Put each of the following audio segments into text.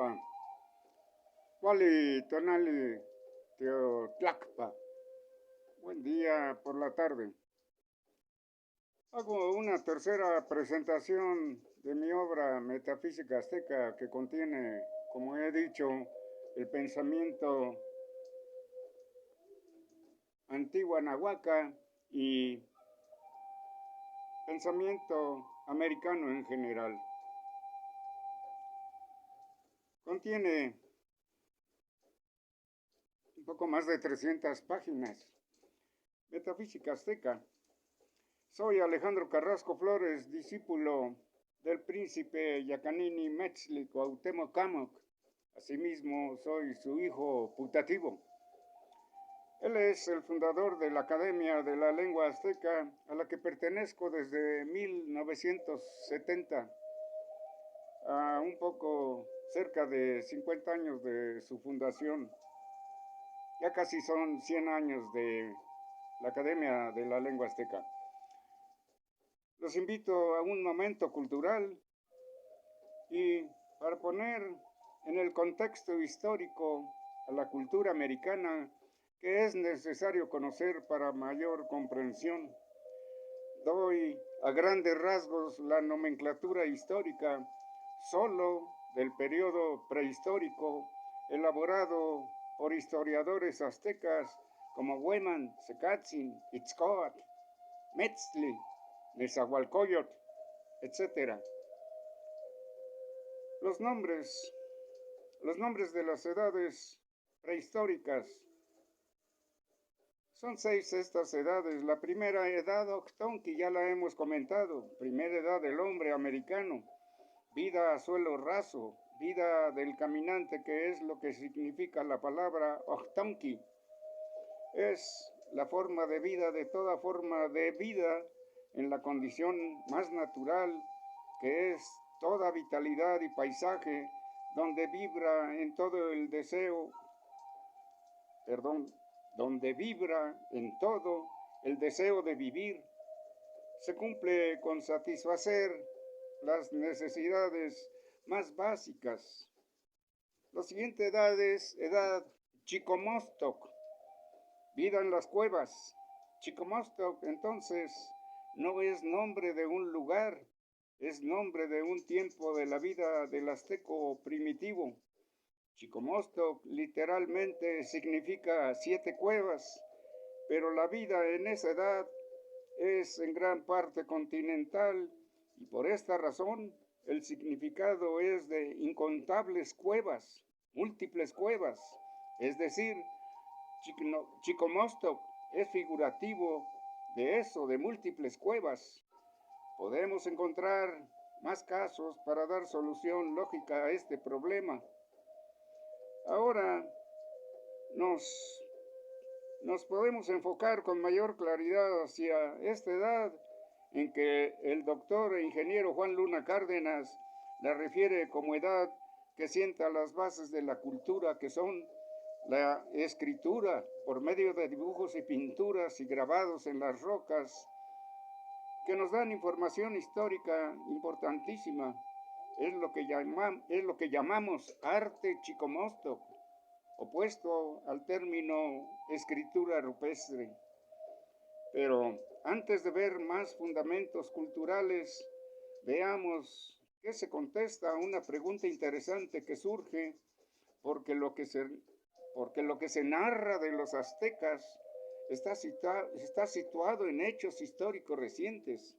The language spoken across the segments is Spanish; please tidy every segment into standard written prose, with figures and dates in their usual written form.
Hola, Wally Tonali Teotlacpa. Buen día por la tarde. Hago una tercera presentación de mi obra Metafísica Azteca que contiene, como he dicho, el pensamiento antigua nahuaca y pensamiento americano en general. Contiene un poco más de 300 páginas. Metafísica Azteca. Soy Alejandro Carrasco Flores, discípulo del príncipe Yacanini Metzli Cuauhtémoc Camoc. Asimismo, soy su hijo putativo. Él es el fundador de la Academia de la Lengua Azteca, a la que pertenezco desde 1970, a un poco cerca de 50 años de su fundación. Ya casi son 100 años de la Academia de la Lengua Azteca. Los invito a un momento cultural y para poner en el contexto histórico a la cultura americana que es necesario conocer para mayor comprensión. Doy a grandes rasgos la nomenclatura histórica solo del periodo prehistórico elaborado por historiadores aztecas como Hueman, Secatzin, Itzcoatl, Metzli, Nezahualcóyotl, etc. Los nombres de las edades prehistóricas. Son 6 estas edades. La primera edad Octonqui ya la hemos comentado. Primera edad del hombre americano. Vida a suelo raso. Vida del caminante, que es lo que significa la palabra Octonqui. Es la forma de vida de toda forma de vida en la condición más natural, que es toda vitalidad y paisaje, donde vibra en todo el deseo, donde vibra en todo el deseo de vivir, se cumple con satisfacer las necesidades más básicas. La siguiente edad es edad Chicomostoc, vida en las cuevas. Chicomostoc, entonces, no es nombre de un lugar, es nombre de un tiempo de la vida del azteco primitivo. Chicomostoc literalmente significa 7 cuevas, pero la vida en esa edad es en gran parte continental y por esta razón el significado es de incontables cuevas, múltiples cuevas, es decir, Chicomostoc es figurativo de eso, de múltiples cuevas. Podemos encontrar más casos para dar solución lógica a este problema. Ahora nos podemos enfocar con mayor claridad hacia esta edad en que el doctor e ingeniero Juan Luna Cárdenas la refiere como edad que sienta las bases de la cultura, que son la escritura por medio de dibujos y pinturas y grabados en las rocas, que nos dan información histórica importantísima. Es lo que llamamos arte Chicomostoc, opuesto al término escritura rupestre. Pero antes de ver más fundamentos culturales, veamos qué se contesta a una pregunta interesante que surge porque lo que se narra de los aztecas está situado en hechos históricos recientes.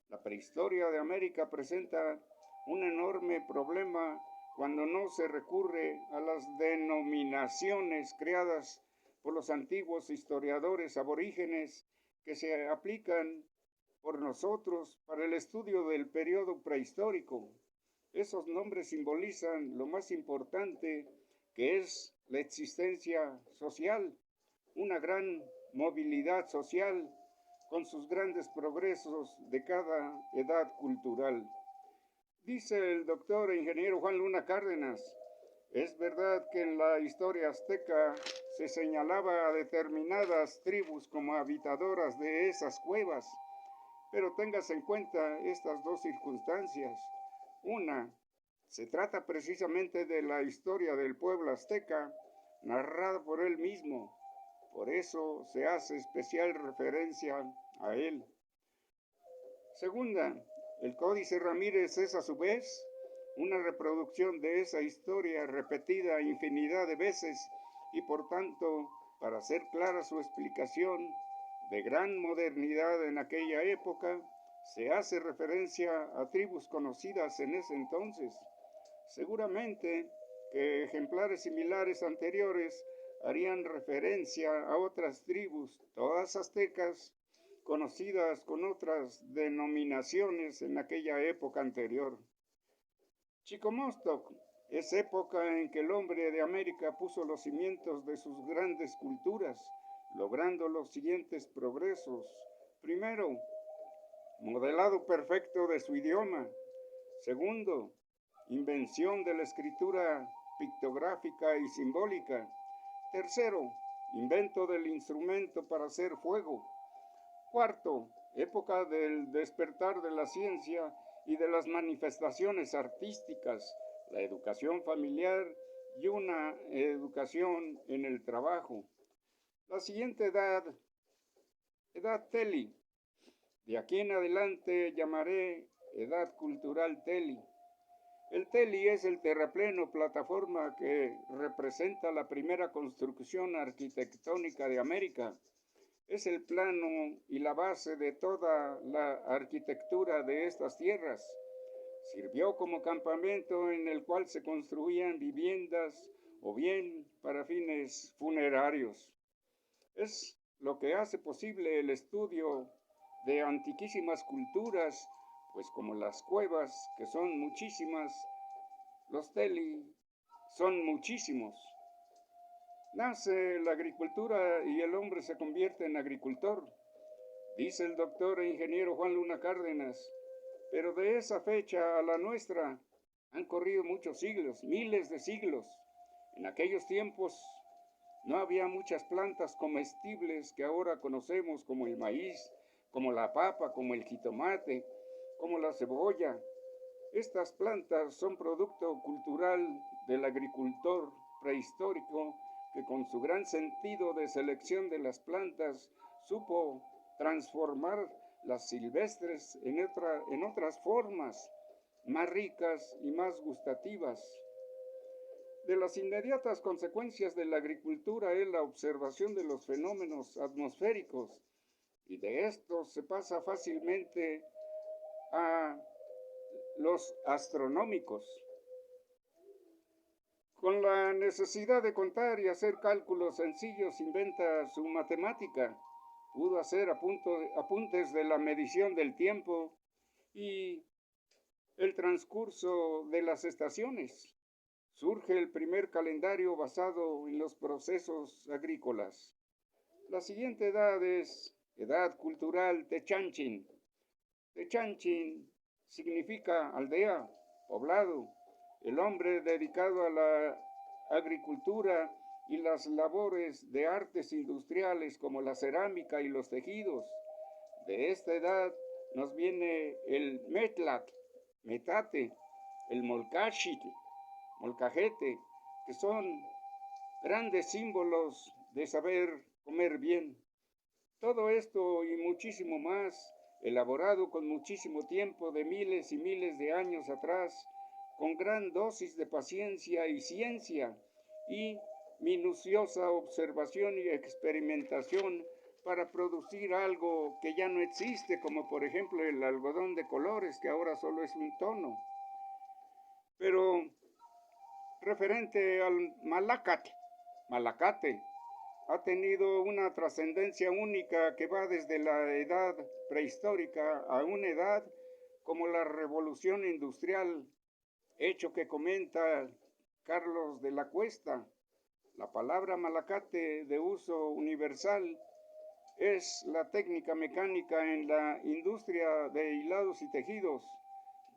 La prehistoria de América presenta un enorme problema cuando no se recurre a las denominaciones creadas por los antiguos historiadores aborígenes que se aplican por nosotros para el estudio del periodo prehistórico. Esos nombres simbolizan lo más importante, que es la existencia social, una gran movilidad social con sus grandes progresos de cada edad cultural. Dice el doctor e ingeniero Juan Luna Cárdenas, es verdad que en la historia azteca se señalaba a determinadas tribus como habitadoras de esas cuevas, pero téngase en cuenta estas dos circunstancias. Una, Se trata precisamente de la historia del pueblo azteca, narrada por él mismo. Por eso se hace especial referencia a él. Segunda, el Códice Ramírez es a su vez una reproducción de esa historia repetida infinidad de veces y por tanto, para hacer clara su explicación de gran modernidad en aquella época, se hace referencia a tribus conocidas en ese entonces. Seguramente que ejemplares similares anteriores harían referencia a otras tribus, todas aztecas, conocidas con otras denominaciones en aquella época anterior. Chicomostoc es época en que el hombre de América puso los cimientos de sus grandes culturas, logrando los siguientes progresos. Primero, modelado perfecto de su idioma. Segundo, invención de la escritura pictográfica y simbólica. Tercero, invento del instrumento para hacer fuego. Cuarto, época del despertar de la ciencia y de las manifestaciones artísticas, la educación familiar y una educación en el trabajo. La siguiente edad Teli. De aquí en adelante llamaré edad cultural Teli. El Teli es el terrapleno plataforma que representa la primera construcción arquitectónica de América. Es el plano y la base de toda la arquitectura de estas tierras. Sirvió como campamento en el cual se construían viviendas o bien para fines funerarios. Es lo que hace posible el estudio de antiquísimas culturas, pues como las cuevas, que son muchísimas, los teli son muchísimos. Nace la agricultura y el hombre se convierte en agricultor, dice el doctor e ingeniero Juan Luna Cárdenas, pero de esa fecha a la nuestra han corrido muchos siglos, miles de siglos. En aquellos tiempos no había muchas plantas comestibles que ahora conocemos como el maíz, como la papa, como el jitomate, como la cebolla. Estas plantas son producto cultural del agricultor prehistórico que con su gran sentido de selección de las plantas supo transformar las silvestres en otras formas más ricas y más gustativas. De las inmediatas consecuencias de la agricultura es la observación de los fenómenos atmosféricos y de estos se pasa fácilmente a los astronómicos. Con la necesidad de contar y hacer cálculos sencillos inventa su matemática. Pudo hacer apuntes de la medición del tiempo y el transcurso de las estaciones. Surge el primer calendario basado en los procesos agrícolas. La siguiente edad es edad cultural Techanchin. Techanchin significa aldea, poblado, el hombre dedicado a la agricultura y las labores de artes industriales como la cerámica y los tejidos. De esta edad nos viene el metlat, metate, el molcachitl, molcajete, que son grandes símbolos de saber comer bien. Todo esto y muchísimo más, elaborado con muchísimo tiempo de miles y miles de años atrás, con gran dosis de paciencia y ciencia y minuciosa observación y experimentación para producir algo que ya no existe, como por ejemplo el algodón de colores, que ahora solo es un tono. Pero referente al malacate, ha tenido una trascendencia única que va desde la edad prehistórica a una edad como la revolución industrial, hecho que comenta Carlos de la Cuesta. La palabra malacate de uso universal es la técnica mecánica en la industria de hilados y tejidos.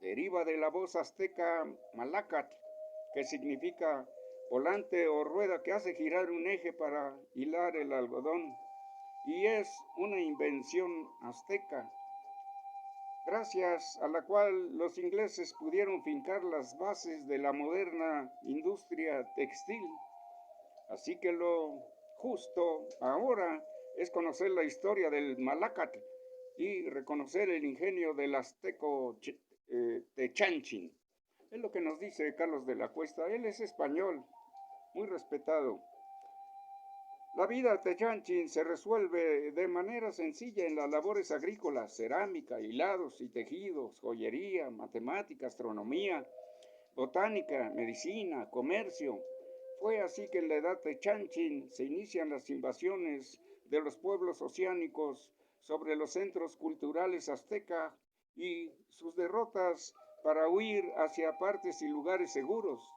Deriva de la voz azteca malacat, que significa volante o rueda que hace girar un eje para hilar el algodón, y es una invención azteca. gracias a la cual los ingleses pudieron fincar las bases de la moderna industria textil. Así que lo justo ahora es conocer la historia del Malacatl y reconocer el ingenio del azteco Techanchin. Es lo que nos dice Carlos de la Cuesta. Él es español, muy respetado. La vida Techanchin se resuelve de manera sencilla en las labores agrícolas, cerámica, hilados y tejidos, joyería, matemática, astronomía, botánica, medicina, comercio. Fue así que en la edad Techanchin se inician las invasiones de los pueblos oceánicos sobre los centros culturales aztecas y sus derrotas para huir hacia partes y lugares seguros.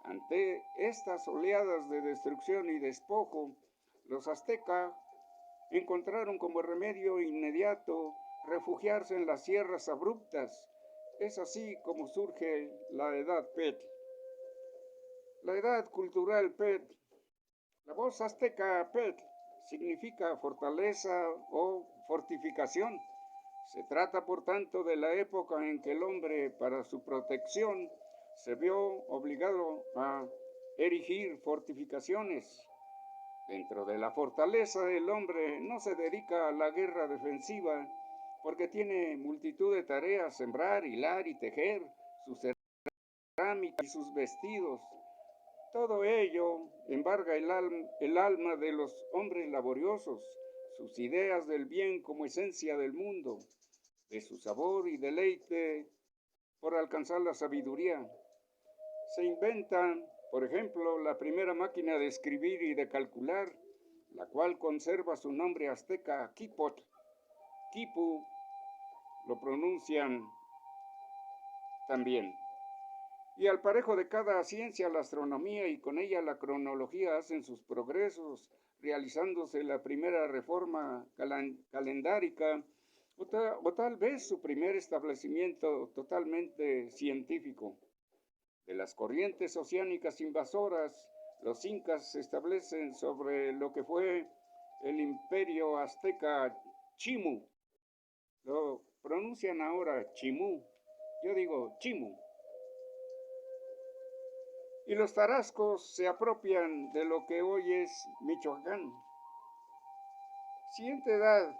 Ante estas oleadas de destrucción y despojo, los aztecas encontraron como remedio inmediato refugiarse en las sierras abruptas. Es así como surge la edad PET. La edad cultural PET. La voz azteca PET significa fortaleza o fortificación. Se trata, por tanto, de la época en que el hombre, para su protección, se vio obligado a erigir fortificaciones. Dentro de la fortaleza, el hombre no se dedica a la guerra defensiva porque tiene multitud de tareas: sembrar, hilar y tejer, su cerámica y sus vestidos. Todo ello embarga el alma de los hombres laboriosos, sus ideas del bien como esencia del mundo, de su sabor y deleite por alcanzar la sabiduría. Se inventan, por ejemplo, la primera máquina de escribir y de calcular, la cual conserva su nombre azteca Quipot. Quipu lo pronuncian también. Y al parejo de cada ciencia, la astronomía y con ella la cronología hacen sus progresos, realizándose la primera reforma calendárica o tal vez su primer establecimiento totalmente científico. De las corrientes oceánicas invasoras, los incas se establecen sobre lo que fue el imperio azteca Chimu. Lo pronuncian ahora Chimú. Yo digo Chimu. Y los tarascos se apropian de lo que hoy es Michoacán. Siguiente edad,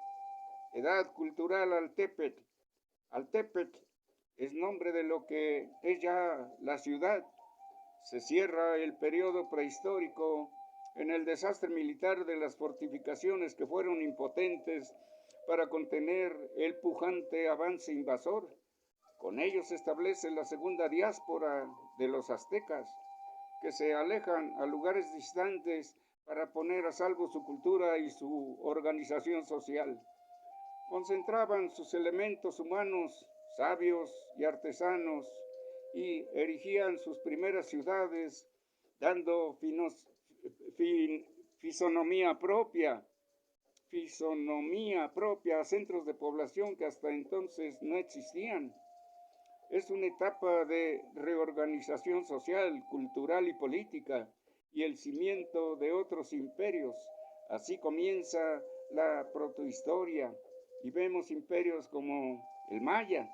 edad cultural Altepetl. Altepetl es nombre de lo que es ya la ciudad. Se cierra el periodo prehistórico en el desastre militar de las fortificaciones que fueron impotentes para contener el pujante avance invasor. Con ello se establece la segunda diáspora de los aztecas, que se alejan a lugares distantes para poner a salvo su cultura y su organización social. Concentraban sus elementos humanos, sabios y artesanos, y erigían sus primeras ciudades, dando fisonomía propia a centros de población que hasta entonces no existían. Es una etapa de reorganización social, cultural y política, y el cimiento de otros imperios. Así comienza la protohistoria, y vemos imperios como el maya.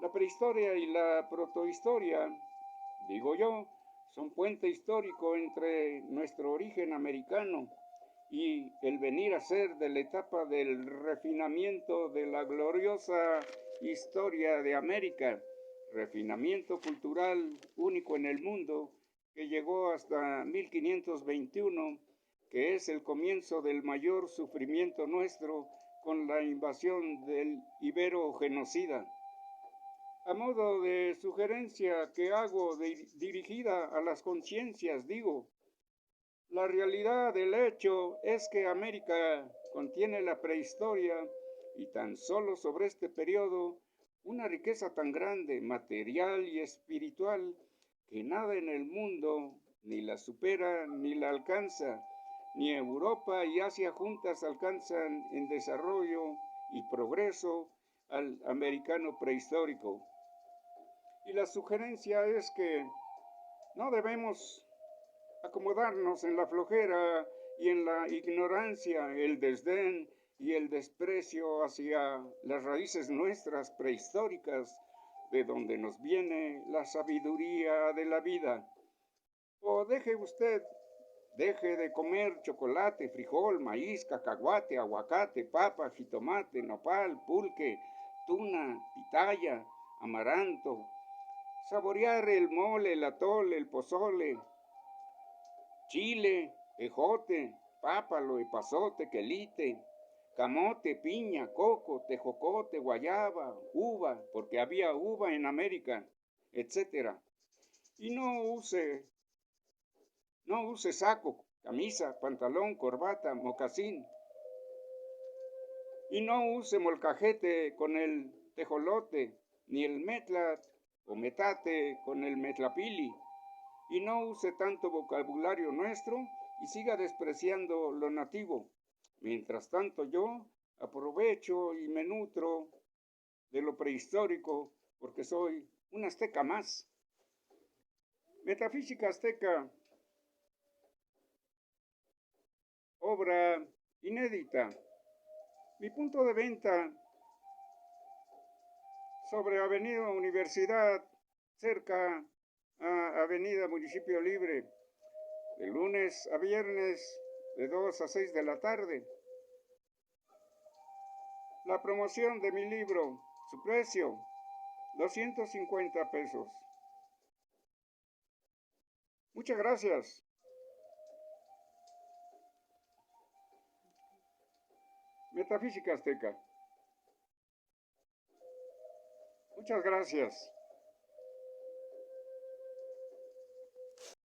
La prehistoria y la protohistoria, digo yo, son puente histórico entre nuestro origen americano y el venir a ser de la etapa del refinamiento de la gloriosa historia de América, refinamiento cultural único en el mundo que llegó hasta 1521, que es el comienzo del mayor sufrimiento nuestro con la invasión del ibero genocida. A modo de sugerencia que hago dirigida a las conciencias, digo, la realidad del hecho es que América contiene la prehistoria y tan solo sobre este periodo una riqueza tan grande, material y espiritual, que nada en el mundo ni la supera ni la alcanza, ni Europa y Asia juntas alcanzan en desarrollo y progreso al americano prehistórico. Y la sugerencia es que no debemos acomodarnos en la flojera y en la ignorancia, el desdén y el desprecio hacia las raíces nuestras prehistóricas, de donde nos viene la sabiduría de la vida. O deje de comer chocolate, frijol, maíz, cacahuate, aguacate, papa, jitomate, nopal, pulque, tuna, pitaya, amaranto, saborear el mole, el atole, el pozole, chile, ejote, pápalo, epazote, quelite, camote, piña, coco, tejocote, guayaba, uva, porque había uva en América, etc. Y no use saco, camisa, pantalón, corbata, mocasín. Y no use molcajete con el tejolote, ni el metlat o metate con el metlapili. Y no use tanto vocabulario nuestro y siga despreciando lo nativo. Mientras tanto yo aprovecho y me nutro de lo prehistórico porque soy un azteca más. Metafísica azteca, obra inédita. Mi punto de venta sobre Avenida Universidad, cerca a Avenida Municipio Libre, de lunes a viernes de 2 a 6 de la tarde. La promoción de mi libro, su precio, 250 pesos. Muchas gracias. Metafísica Azteca. Muchas gracias.